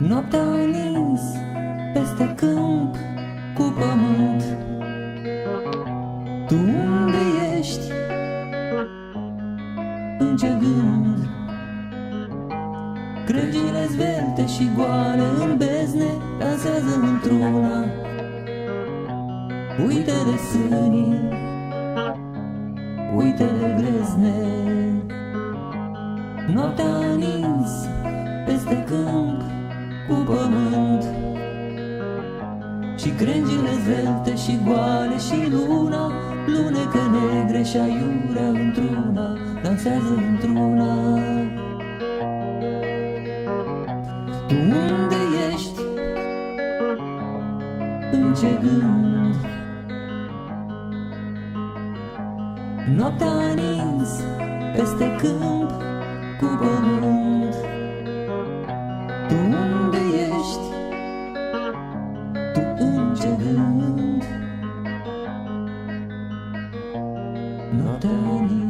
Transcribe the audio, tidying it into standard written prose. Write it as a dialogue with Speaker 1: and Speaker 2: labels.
Speaker 1: Noaptea a nins peste câmp cu pământ. Tu unde ești? În ce gând? Crăgile zvelte și goale în bezne dansează într-una. Uite-le sânii, uite-le grezne. Noaptea a nins peste câmp cu pământ. Și crengile zvelte și goale și luna, lunecă negre și aiurea într-una, dansează într-una. Tu unde ești? În ce gând? Noaptea a nins peste câmp cu pământ. Tu unde ești? Tu în ce gând? Noaptea a nins